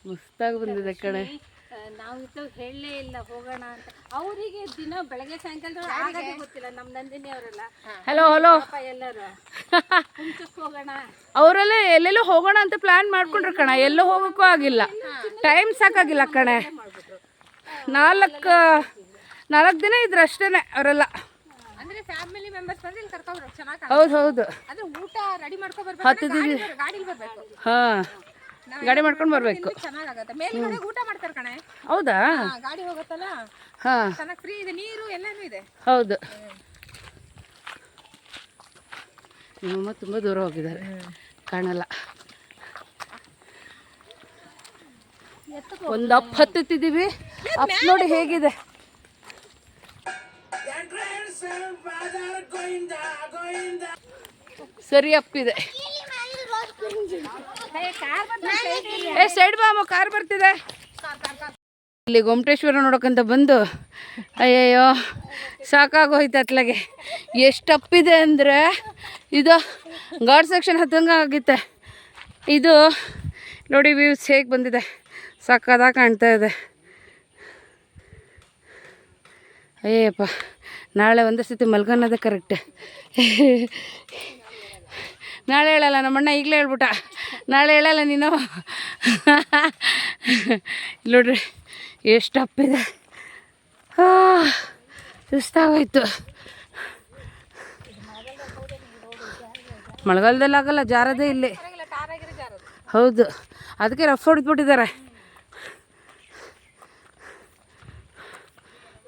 ಮಸ್ತಾಗಿ ಬಂದಿದೆ ಕಣೆ. ನಾವಿತ್ತು ಹೇಳಲೇ ಇಲ್ಲ ಹೋಗೋಣ ಅಂತ. ಅವರಿಗೆ ದಿನ ಬೆಳಗ್ಗೆ ಸಾಯಂಕಾಲ ಆಗೋದೇ ಗೊತ್ತಿಲ್ಲ. ನಮ್ಮ ನಂದಿನಿ ಅವರೆಲ್ಲ ಹಲೋ ಎಲ್ಲರೂ ಹೋಗೋಣ ಅವರೆಲ್ಲ ಎಲ್ಲೆಲ್ಲೋ ಹೋಗೋಣ ಅಂತ ಪ್ಲಾನ್ ಮಾಡ್ಕೊಂಡ್ರು ಕಣ. ಎಲ್ಲೂ ಹೋಗೋಕ್ಕೂ ಆಗಿಲ್ಲ, ಟೈಮ್ ಸಾಕಾಗಿಲ್ಲ ಕಣೆ. 4 ದಿನ ಇದ್ರು ಅಷ್ಟೇನೆ ಅವರೆಲ್ಲ. ಅಂದ್ರೆ ಫ್ಯಾಮಿಲಿ ಮೆಂಬರ್ಸ್ ಬಂದು ಇಲ್ಲಿ ಕರ್ಕೊಂಡು ಬರೋದು ಚೆನ್ನಾಗಿ. ಹೌದು ಅಂದ್ರೆ ಊಟ ರೆಡಿ ಮಾಡ್ಕೊಂಡು ಗಾಡಿ ಬರಬೇಕು. ಹಾಂ, ಗಾಡಿ ಮಾಡ್ಕೊಂಡು ಬರಬೇಕು. ಚೆನ್ನಾಗಾಗುತ್ತೆ. ಮೇಲ್ಗಡೆ ಊಟ ಮಾಡ್ತಾರೆ ಕಣೆ. ಹೌದಾ? ಗಾಡಿ ಹೋಗುತ್ತಲ್ಲ, ಹಾಂ, ಚೆನ್ನಾಗಿ ಫ್ರೀ ಇದೆ, ನೀರು ಎಲ್ಲಾನು ಇದೆ. ಹೌದು. ನಿಮ್ಮಮ್ಮ ತುಂಬ ದೂರ ಹೋಗಿದ್ದಾರೆ, ಕಾಣಲ್ಲ. ಒಂದು ಅಪ್ ಹತ್ತುತ್ತಿದ್ದೀವಿ. ಅಪ್ ನೋಡಿ ಹೇಗಿದೆ. ಸರಿ ಅಪ್ಪಿದೆ. ಸೈಡ್ ಬಾಮ, ಕಾರ್ ಬರ್ತಿದೆ. ಇಲ್ಲಿ ಗೊಮ್ಮಟೇಶ್ವರ ನೋಡೋಕ್ಕಂತ ಬಂದು ಅಯ್ಯಯ್ಯೋ ಸಾಕಾಗೋಯ್ತು ಅತ್ಲಾಗೆ. ಎಷ್ಟು ಅಪ್ಪಿದೆ ಅಂದರೆ ಇದು ಗಾರ್ಡ್ ಸೆಕ್ಷನ್ ಹತ್ತಂಗೆ ಆಗುತ್ತೆ. ಇದು ನೋಡಿ ವ್ಯೂಸ್ ಹೇಗೆ ಬಂದಿದೆ, ಸಕ್ಕದಾಗಿ ಕಾಣ್ತಾ ಇದೆ. ಅಯ್ಯಪ್ಪ, ನಾಳೆ ಒಂದೇ ಸತಿ ಮಲ್ಗೊನ್ನೋದೇ ಕರೆಕ್ಟ್. ನಾಳೆ ಹೇಳಲ್ಲ, ನಮ್ಮಣ್ಣ ಈಗಲೇ ಹೇಳ್ಬಿಟ್ಟ, ನಾಳೆ ಹೇಳಲ್ಲ ನೀನು. ನೋಡ್ರಿ ಎಷ್ಟು ಅಪ್ಪಿದೆ. ಸುಸ್ತಾಗೋಯ್ತು. ಮಳೆಗಾಲದಲ್ಲಿ ಆಗಲ್ಲ, ಜಾರದೇ ಇಲ್ಲಿ. ಹೌದು, ಅದಕ್ಕೆ ರಫ್ ಹೊಡೆದ್ಬಿಟ್ಟಿದ್ದಾರೆ.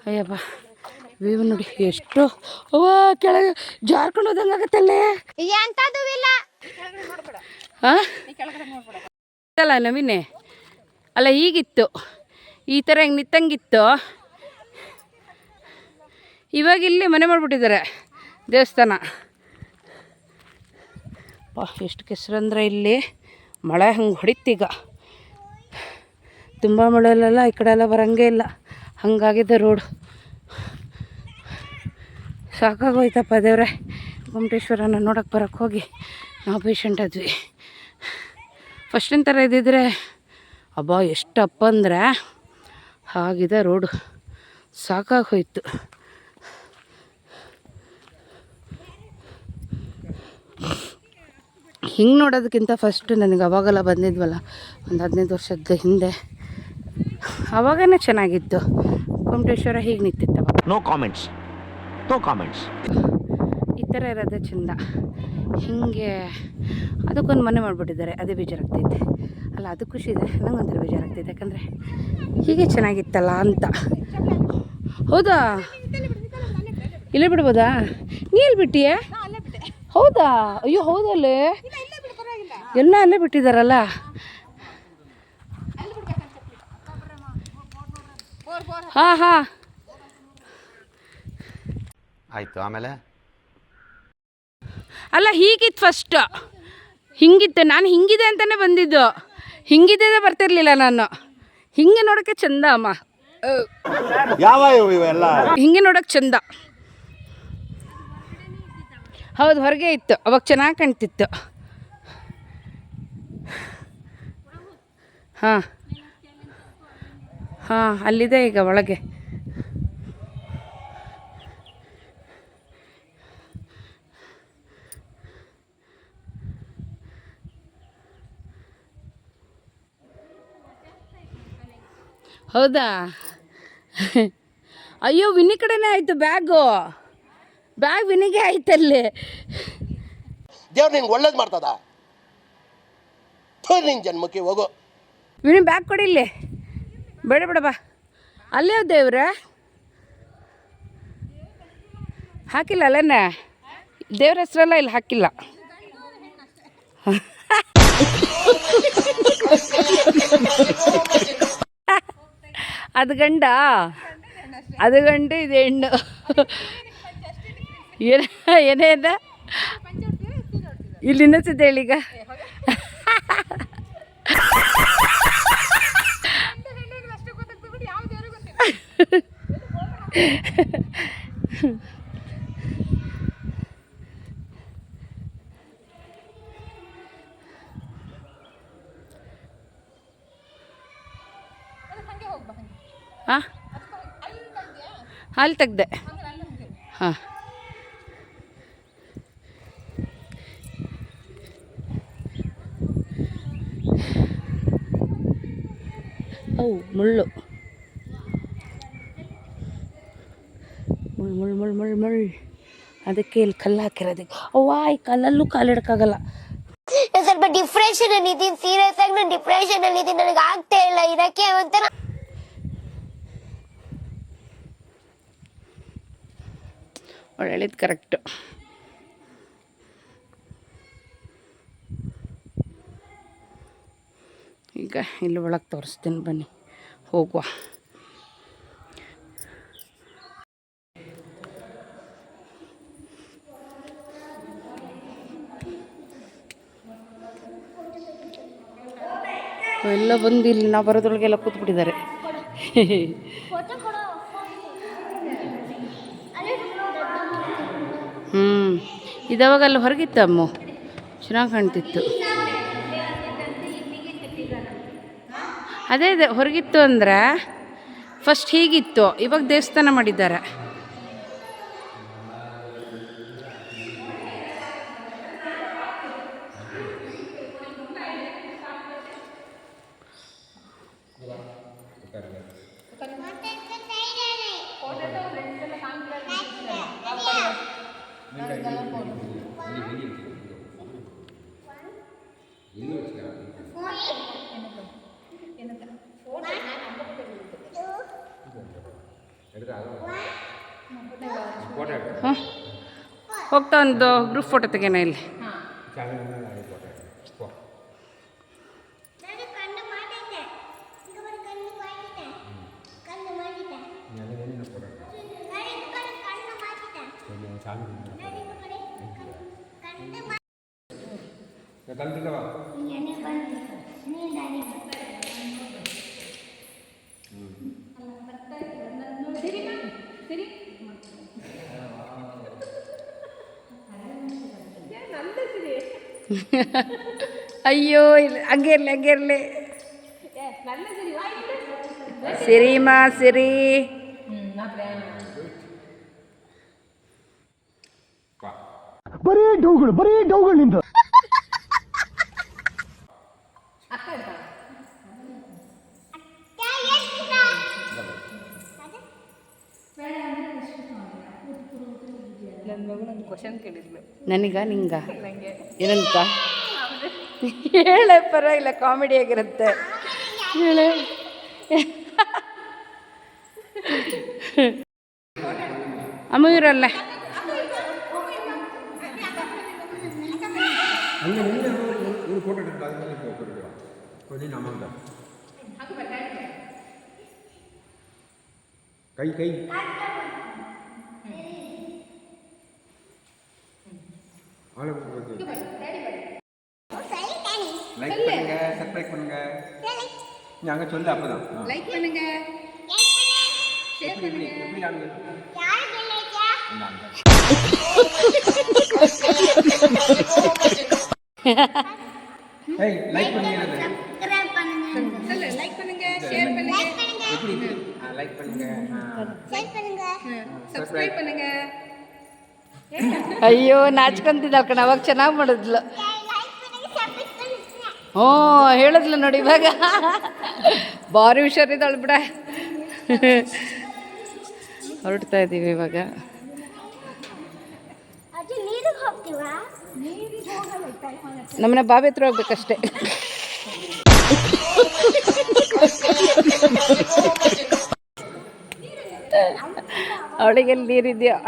ಅಯ್ಯಪ್ಪ, ವ್ಯೂ ನೋಡಿ ಎಷ್ಟು ಕೆಳಗೆ ಜಾರ್ಕೊಂಡು ಹೋದಂಗೆ ಆಗತ್ತಲ್ಲೇ. ಅಲ್ಲ ನವೀನೆ, ಅಲ್ಲ ಈಗಿತ್ತು ಈ ಥರ ಹೆಂಗೆ ನಿತ್ತಂಗಿತ್ತು. ಇವಾಗ ಇಲ್ಲಿ ಮನೆ ಮಾಡಿಬಿಟ್ಟಿದ್ದಾರೆ, ದೇವಸ್ಥಾನ. ಎಷ್ಟು ಕೆಸರಂದ್ರೆ ಇಲ್ಲಿ ಮಳೆ ಹಂಗೆ ಹೊಡಿತೀಗ. ತುಂಬ ಮಳೆಯಲ್ಲೆಲ್ಲ ಈ ಕಡೆ ಎಲ್ಲ ಬರೋಂಗೇ ಇಲ್ಲ, ಹಂಗಾಗಿದೆ ರೋಡ್. ಸಾಕಾಗೋಯ್ತಪ್ಪ ದೇವ್ರೆ. ಗೊಮ್ಮಟೇಶ್ವರನ ನೋಡೋಕ್ಕೆ ಬರೋಕ್ಕೆ ಹೋಗಿ ನಾವು ಪೇಷಂಟ್ ಆದ್ವಿ. ಫಸ್ಟಿನ ಥರ ಇದ್ದಿದ್ರೆ ಅಬ್ಬಾ ಎಷ್ಟು ಅಪ್ಪ ಅಂದರೆ ಆಗಿದೆ ರೋಡು, ಸಾಕಾಗೋಯ್ತು. ಹಿಂಗೆ ನೋಡೋದಕ್ಕಿಂತ ಫಸ್ಟ್ ನನಗೆ ಅವಾಗೆಲ್ಲ ಬಂದಿದ್ವಲ್ಲ, ಒಂದು 15 ವರ್ಷದ ಹಿಂದೆ, ಅವಾಗನೇ ಚೆನ್ನಾಗಿತ್ತು ಗೊಮ್ಮಟೇಶ್ವರ. ಹೀಗೆ ನಿಂತಿತ್ತು ಅವಾಗ. No comments. ಈ ಥರ ಇರೋದೇ ಚೆಂದ. ಹೀಗೆ ಅದಕ್ಕೊಂದು ಮನೆ ಮಾಡಿಬಿಟ್ಟಿದ್ದಾರೆ, ಅದೇ ಬೇಜಾರಾಗ್ತೈತೆ ಅಲ್ಲ. ಅದು ಖುಷಿ ಇದೆ, ನಂಗೊಂಥರ ಬೇಜಾರಾಗ್ತೈತೆ. ಯಾಕಂದರೆ ಹೀಗೆ ಚೆನ್ನಾಗಿತ್ತಲ್ಲ ಅಂತ. ಹೌದಾ? ಇಲ್ಲೇ ಬಿಡ್ಬೋದಾ? ನೀ ಎಲ್ಲಿ ಬಿಟ್ಟಿಯೇ? ಹೌದಾ? ಅಯ್ಯೋ ಹೌದಲ್ಲೇ, ಎಲ್ಲ ಅಲ್ಲೇ ಬಿಟ್ಟಿದ್ದಾರಲ್ಲ. ಹಾಂ ಹಾಂ ಆಯಿತು. ಆಮೇಲೆ ಅಲ್ಲ, ಹೀಗಿತ್ತು ಫಸ್ಟ್, ಹಿಂಗಿತ್ತು. ನಾನು ಹಿಂಗಿದೆ ಅಂತಲೇ ಬಂದಿದ್ದು, ಹಿಂಗಿದೆ ಬರ್ತಿರ್ಲಿಲ್ಲ ನಾನು. ಹಿಂಗೆ ನೋಡೋಕ್ಕೆ ಚಂದ ಅಮ್ಮ, ಯಾವ ಇವೆಲ್ಲ ಹಿಂಗೆ ನೋಡೋಕ್ಕೆ ಚಂದ. ಹೌದು, ಹೊರಗೆ ಇತ್ತು ಅವಾಗ, ಚೆನ್ನಾಗಿ ಕಾಣ್ತಿತ್ತು. ಹಾಂ ಹಾಂ, ಅಲ್ಲಿದೆ ಈಗ ಒಳಗೆ. ಹೌದಾ? ಅಯ್ಯೋ, ವಿನಿ ಕಡೆನೇ ಆಯಿತು ಬ್ಯಾಗ್ ವಿನಿಗೆ ಆಯ್ತಲ್ಲಿ. ದೇವ್ರು ನಿಂಗೆ ಒಳ್ಳೇದು ಮಾಡ್ತದ, ನಿನ್ನ ಜನ್ಮಕ್ಕೆ ಹೋಗು. ವಿನಿ ಬ್ಯಾಗ್ ಕೊಡಿ ಇಲ್ಲಿ. ಬೇಡ ಬಾ, ಅಲ್ಲೇ ದೇವ್ರೆ ಹಾಕಿಲ್ಲ ಅಲ್ಲೇನ, ದೇವ್ರ ಹೆಸ್ರಲ್ಲ ಇಲ್ಲಿ ಹಾಕಿಲ್ಲ. ಅದು ಗಂಡ, ಇದು ಹೆಣ್ಣು. ಏನೇನ ಇಲ್ಲಿ ಇನ್ನೊಂದ್ಸತಿ ಹೇಳೀಗ. ಹಾಂ ಅಲ್ಲಿ ತೆಗ್ದೆ ಹಾಂ. ಅವು ಮುಳ್ಳು ಮುಳ್ಳು ಮುಳ್ಳು ಮುಳ್ಳು ಮುಳ್ಳು ಮುಳ್ಳು ಅದಕ್ಕೆ ಇಲ್ಲಿ ಕಲ್ಲು ಹಾಕಿರೋದಕ್ಕೆ. ಅವ್ವ ಈ ಕಲ್ಲಲ್ಲೂ ಕಾಲಿಡೋಕ್ಕಾಗಲ್ಲ. ಸ್ವಲ್ಪ ಡಿಪ್ರೆಷನ್ ಅಲ್ಲಿ ಇದ್ದೀನಿ, ಸೀರಿಯಸ್ ಆಗಿ ನಾನು ಡಿಪ್ರೆಷನ್ ಅಲ್ಲಿ ಇದ್ದೀನಿ, ನನಗೆ ಆಗ್ತಾ ಇಲ್ಲ ಇರಕ್ಕೆ ಒಂಥರ. ಅವಳು ಹೇಳಿದ್ದು ಕರೆಕ್ಟು. ಈಗ ಇಲ್ಲಿ ಒಳಗೆ ತೋರಿಸ್ತೀನಿ ಬನ್ನಿ, ಹೋಗುವ. ಎಲ್ಲ ಬಂದು ಇಲ್ಲಿ ನಾವು ಬರೋದ್ರೊಳಗೆಲ್ಲ ಕೂತ್ಬಿಟ್ಟಿದ್ದಾರೆ. ಇದಾವಾಗ ಅಲ್ಲಿ ಹೊರಗಿತ್ತು ಅಮ್ಮ, ಚೆನ್ನಾಗಿ ಕಾಣ್ತಿತ್ತು. ಅದೇ ಹೊರಗಿತ್ತು ಅಂದ್ರೆ ಫಸ್ಟ್ ಹೀಗಿತ್ತು, ಇವಾಗ ದೇವಸ್ಥಾನ ಮಾಡಿದ್ದಾರೆ. ಹೋಗ್ತಾ ಒಂದು ಗ್ರೂಪ್ ಫೋಟೋ ತೆಗೆಯೋಣ ಇಲ್ಲಿ. ಅಯ್ಯೋ ಇಲ್ಲ, ಹಂಗೆ ಇರಲಿ ಹಂಗೆ ಇರಲಿ. ಸಿರಿಮಾ ಸಿರಿ. ಬರೀ ಡೌಗಳು ನಿಂದು. ನನಗ ನಿಂಗ ಏನಂತ ಹೇಳ, ಪರವಾಗಿಲ್ಲ, ಕಾಮಿಡಿ ಆಗಿರುತ್ತೆ ಹೇಳೆ. ಅಮ್ಮ ಇರಲ್ಲ ಕೈ லைக் பண்ணுங்க, சப்ஸ்கிரைப் பண்ணுங்க. நீங்க சொல்ல அப்பதான் லைக் பண்ணுங்க, ஷேர் பண்ணுங்க. எப்படி ஆளுங்க யார் பெல்லையா? ஏய் லைக் பண்ணுங்க, சப்ஸ்கிரைப் பண்ணுங்க. சொல்லு, லைக் பண்ணுங்க, ஷேர் பண்ணுங்க. எப்படி லைக் பண்ணுங்க, ஷேர் பண்ணுங்க, ಸಬ್ಸ್ಕ್ರೈಬ್ பண்ணுங்க. ಅಯ್ಯೋ ನಾಚ್ಕೊಂತಿದ್ದಾಳೆ ಕಣ, ಅವಾಗ ಚೆನ್ನಾಗಿ ಮಾಡಿದ್ಲು. ಲೈಕ್ பண்ணுங்க, ಸಬ್ಸ್ಕ್ರೈಬ್ பண்ணுங்க. ಹ್ಞೂ ಹೇಳಿದ್ಲು ನೋಡಿ, ಇವಾಗ ಭಾರಿ ಹುಷಾರಿದ್ದಾಳೆ ಬಿಡ. ಹೊರಡ್ತಾ ಇದ್ದೀವಿ ಇವಾಗ. ಅದು ನೀರಿಗೆ ಹೋಗ್ತೀವಾ? ನಮ್ಮನೆ ಬಾವಿ ಹತ್ರ ಹೋಗ್ಬೇಕಷ್ಟೆ. ಅವಳಿಗೆಲ್ಲಿ ನೀರಿದೆಯೋ.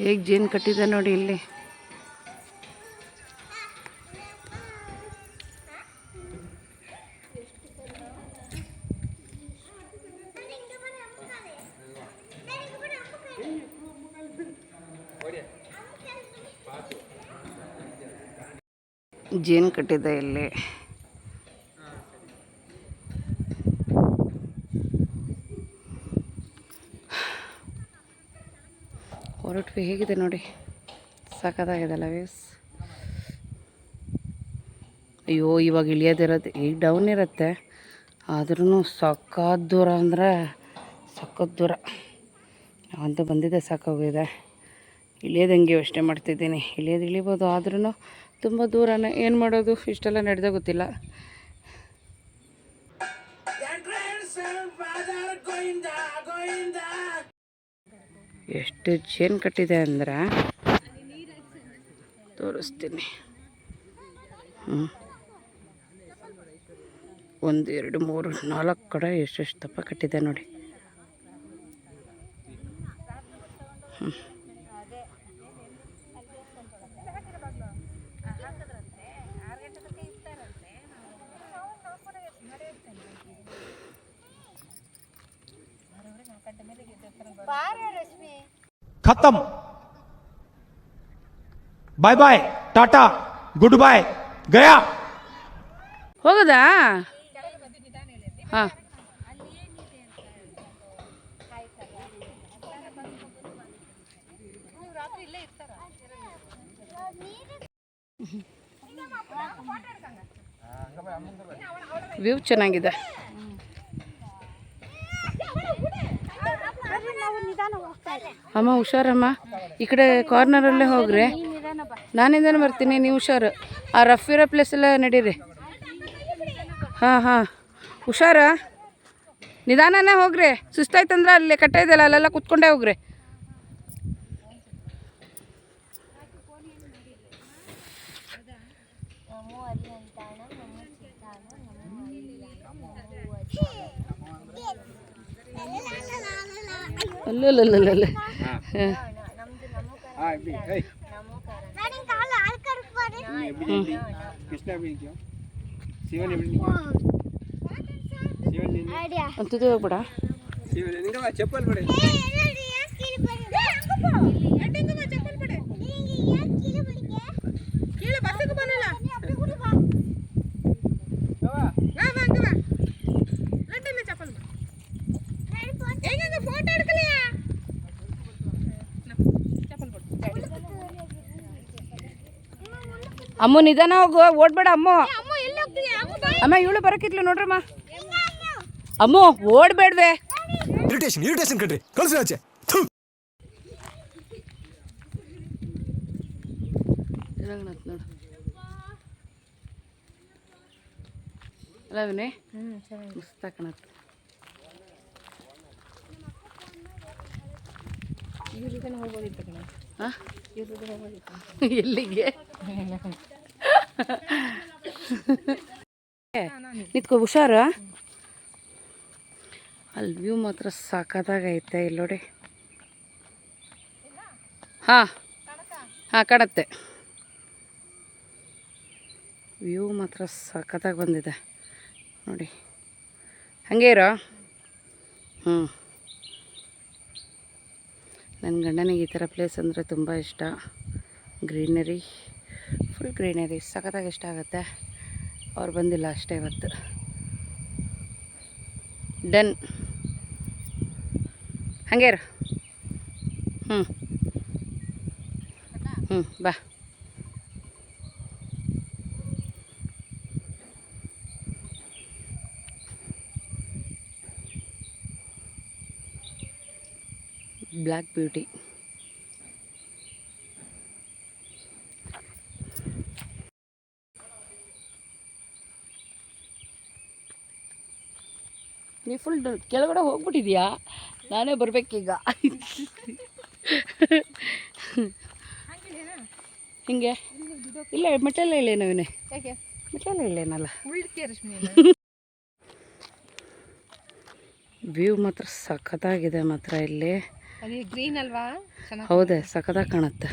ಹೇಗೆ ಜೇನು ಕಟ್ಟಿದೆ ನೋಡಿ ಇಲ್ಲಿ. ಜೇನು ಕಟ್ಟಿದೆ ಇಲ್ಲಿ. ಹೊರಟ್ವಿ, ಹೇಗಿದೆ ನೋಡಿ, ಸಖತ್ತಾಗಿದೆಲ್ಲ ವ್ಯೂಸ್. ಅಯ್ಯೋ ಇವಾಗ ಇಳಿಯೋದಿರೋದು ಈಗ ಡೌನ್ ಇರುತ್ತೆ, ಆದ್ರೂ ಸಖತ್ ದೂರ ಅಂದರೆ ಸಖತ್ ದೂರ. ನಾವಂತೂ ಬಂದಿದ್ದೆ ಸಾಕಾಗೋಗಿದೆ. ಇಳಿಯೋದಂಗೆ ಯೋಚನೆ ಮಾಡ್ತಿದ್ದೀನಿ. ಇಳಿಬೋದು, ಆದ್ರೂ ತುಂಬ ದೂರನೇ. ಏನು ಮಾಡೋದು, ಇಷ್ಟೆಲ್ಲ ನಡೆದೇ ಗೊತ್ತಿಲ್ಲ. ಎಷ್ಟು ಚೇನ್ ಕಟ್ಟಿದೆ ಅಂದರೆ ತೋರಿಸ್ತೀನಿ. 1 2 3 4 ಕಡೆ ಎಷ್ಟೆಷ್ಟು ದಪ್ಪ ಕಟ್ಟಿದೆ ನೋಡಿ. खत्म, bye bye, tata, goodbye, गया. ಹೋಗೋದಾ? ಹಾಂ, ವ್ಯೂ ಚೆನ್ನಾಗಿದೆ. ಅಮ್ಮ ಹುಷಾರಮ್ಮ, ಈ ಕಡೆ ಕಾರ್ನರಲ್ಲೇ ಹೋಗ್ರಿ. ನಾನಿಂದನೇ ಬರ್ತೀನಿ, ನೀವು ಹುಷಾರು. ಆ ರಫ್ ಇರೋ ಪ್ಲೇಸ್ ಎಲ್ಲ ನಡೀರಿ. ಹಾಂ ಹಾಂ, ಹುಷಾರ, ನಿಧಾನನೇ ಹೋಗ್ರಿ. ಸುಸ್ತಾಯ್ತಂದ್ರೆ ಅಲ್ಲಿ ಕಟ್ಟ ಇದೆಯಲ್ಲ, ಅಲ್ಲೆಲ್ಲ ಕುತ್ಕೊಂಡೇ ಹೋಗ್ರಿ. ಅಲ್ಲಲ್ಲಲ್ಲಲ್ಲ ಅಂಥದ್ದು ಹೋಗ್ಬೇಡ. ಚಪ್ಪಲ್ ಪಡೆ ಅಮ್ಮ ನಿಧಾನ ಹೋಗು, ಓಡ್ಬೇಡ ಅಮ್ಮ. ಅಮ್ಮ ಇವಳು ಬರಕಿದ್ಲು ನೋಡ್ರಮ್ಮ. ಅಮ್ಮ ಓಡ್ಬೇಡ್ವೆ. ಇರಿಟೇಷನ್ ಕಣ್ರಿ, ಕಳ್ಸಿ ಆಚೆ. ನೋಡು ಅಲ್ಲ ವಿನಯ್, ಮಸ್ತ ಕಾಣತ್ತೆ. ಎಲ್ಲಿಗೆ ನಿತ್ಕೋ, ಹುಷಾರು. ಅಲ್ಲಿ ವ್ಯೂ ಮಾತ್ರ ಸಾಕಾಗೈತೆ. ಇಲ್ಲಿ ನೋಡಿ. ಹಾಂ ಹಾಂ, ಕಾಣತ್ತೆ. ವ್ಯೂ ಮಾತ್ರ ಸಖತ್ತಾಗಿ ಬಂದಿದೆ ನೋಡಿ. ಹಾಗೆ ಇರೋ. ನನ್ನ ಗಂಡನಿಗೆ ಈ ಥರ ಪ್ಲೇಸ್ ಅಂದರೆ ತುಂಬ ಇಷ್ಟ. ಗ್ರೀನರಿ, ಫುಲ್ ಗ್ರೀನರಿ, ಸಖತ್ತಾಗಿ ಇಷ್ಟ ಆಗುತ್ತೆ. ಅವ್ರು ಬಂದಿಲ್ಲ ಅಷ್ಟೇ ಇವತ್ತು. ಡನ್, ಹಾಗೆ ಇರು. ಬಾ. Black beauty. ನೀ ಫುಲ್ ಕೆಳಗಡೆ ಹೋಗ್ಬಿಟ್ಟಿದ್ಯಾ? ನಾನೇ ಬರಬೇಕೀಗ. ಹಿಂಗೆ ಇಲ್ಲ, ಮೆಟ್ಟೆಲ್ಲ ಇಲ್ಲೇನೋ ಇವನೇ. ಮೆಟ್ಟೆಲ್ಲ ಇಲ್ಲೇನಲ್ಲ. ವ್ಯೂ ಮಾತ್ರ ಸಖತ್ತಾಗಿದೆ ಮಾತ್ರ ಇಲ್ಲಿ. ಗ್ರೀನ್ ಅಲ್ವಾ? ಹೌದೇ, ಸಖತ್ತಾಗಿ ಕಾಣುತ್ತೆ.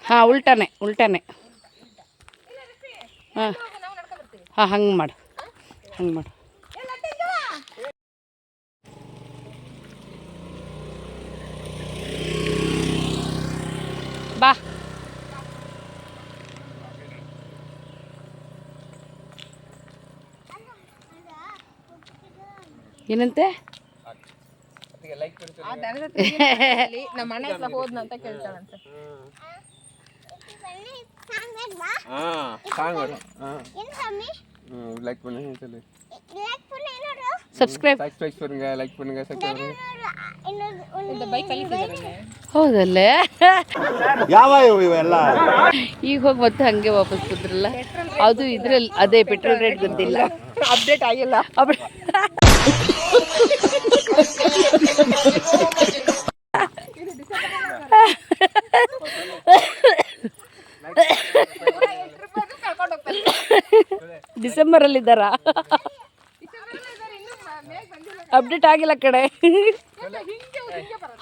ಹಾಂ, ಉಲ್ಟಾನೆ. ಹಾಂ ಹಾಂ, ಹಂಗೆ ಮಾಡು. ಬಾ. ಏನಂತೆ? ನಮ್ಮ ಮನೆ ಹತ್ರ ಹೋದ್ನಂತ ಕೇಳ್ತಾಳಂತೆ. சாங் வரும் லைக் பண்ணுங்க சொல்லு ಸಬ್ಸ್ಕ್ರೈಬ್ சப்ஸ்கிரைப் பண்ணுங்க லைக் பண்ணுங்க சப்ஸ்கிரைப் பண்ணுங்க ಹೌದಲ್ಲೇ ಯಾವ ಇವೆಲ್ಲ ಈಗ ಹೋಗಿ ಮತ್ತೆ ಹಂಗೆ ವಾಪಸ್ ಬಂದ್ರಲ್ಲ ಅದು ಇದ್ರಲ್ಲಿ ಅದೇ ಪೆಟ್ರೋಲ್ ರೇಟ್ ಗೊತ್ತಿಲ್ಲ ಅಪ್ಡೇಟ್ ಆಗಿಲ್ಲ ಡಿಸೆಂಬರಲ್ಲಿದ್ದಾರಾ ಅಪ್ಡೇಟ್ ಆಗಿಲ್ಲ ಕಡೆ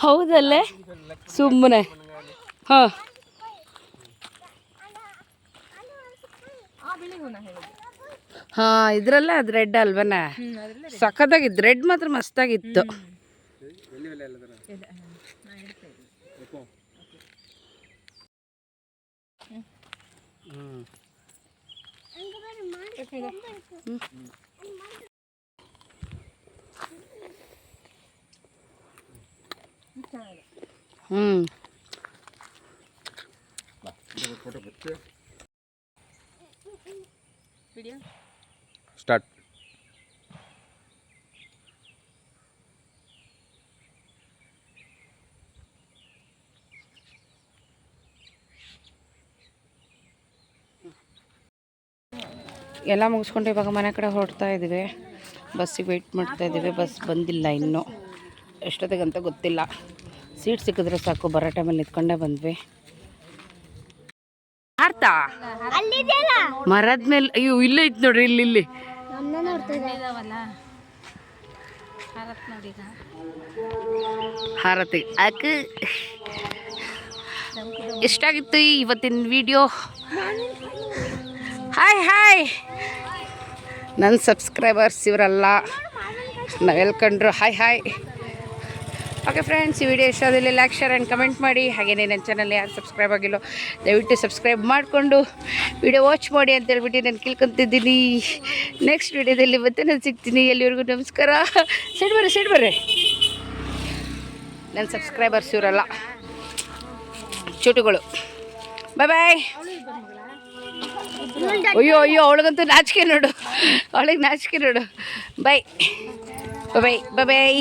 ಹೌದಲ್ಲೇ ಸುಮ್ಮನೆ ಹಾಂ ಹಾಂ ಇದ್ರಲ್ಲ ಅದು ರೆಡ್ ಅಲ್ವನ ಸಖತ್ತಾಗಿತ್ತು ರೆಡ್ ಮಾತ್ರ ಮಸ್ತಾಗಿತ್ತು ಸ್ಟಾರ್ಟ್ ಎಲ್ಲ ಮುಗಿಸ್ಕೊಂಡು ಇವಾಗ ಮನೆ ಕಡೆ ಹೊರಡ್ತಾ ಇದ್ದೀವಿ ಬಸ್ಸಿಗೆ ವೆಯ್ಟ್ ಮಾಡ್ತಾ ಇದ್ದೀವಿ ಬಸ್ ಬಂದಿಲ್ಲ ಇನ್ನೂ ಎಷ್ಟೊತ್ತಿಗಂತ ಗೊತ್ತಿಲ್ಲ ಸೀಟ್ ಸಿಕ್ಕಿದ್ರೆ ಸಾಕು ಬರೋ ಟೈಮಲ್ಲಿ ನಿಂತ್ಕೊಂಡೇ ಬಂದ್ವಿ ಆರ್ತಾ ಮರದ ಮೇಲೆ ಅಯ್ಯೋ ಇಲ್ಲೇ ಇತ್ತು ನೋಡ್ರಿ ಇಲ್ಲಿ ಹಾರತಿ ಅಕ್ಕ ಎಷ್ಟಾಗಿತ್ತು ಇವತ್ತಿನ ವಿಡಿಯೋ ಹಾಯ್ ನನ್ನ ಸಬ್ಸ್ಕ್ರೈಬರ್ಸ್ ಇವರಲ್ಲ ನಾವು ಎಲ್ಕೊಂಡ್ರು ಹಾಯ್ ಓಕೆ ಫ್ರೆಂಡ್ಸ್ ಈ ವಿಡಿಯೋ ಇಷ್ಟ ಆದಲ್ಲಿ ಲೈಕ್ ಶೇರ್ ಆ್ಯಂಡ್ ಕಮೆಂಟ್ ಮಾಡಿ ಹಾಗೆಯೇ ನನ್ನ ಚಾನಲ್ ಯಾರು ಸಬ್ಸ್ಕ್ರೈಬ್ ಆಗಿಲ್ಲೋ ದಯವಿಟ್ಟು ಸಬ್ಸ್ಕ್ರೈಬ್ ಮಾಡಿಕೊಂಡು ವಿಡಿಯೋ ವಾಚ್ ಮಾಡಿ ಅಂತ ಹೇಳ್ಬಿಟ್ಟು ನಾನು ಕೇಳ್ಕೊತಿದ್ದೀನಿ ನೆಕ್ಸ್ಟ್ ವಿಡಿಯೋದಲ್ಲಿ ಮತ್ತೆ ನಾನು ಸಿಗ್ತೀನಿ ಎಲ್ಲಿವರೆಗೂ ನಮಸ್ಕಾರ ಸೈಡ್ ಬರ್ರಿ ನನ್ನ ಸಬ್ಸ್ಕ್ರೈಬರ್ಸ್ ಇವರಲ್ಲ ಚುಟುಗಳು ಬಾಯ್ ಅಯ್ಯೋ ಅವಳಿಗಂತೂ ನಾಚಿಕೆ ನೋಡು ಬಾಯ್ ಬಾಯ್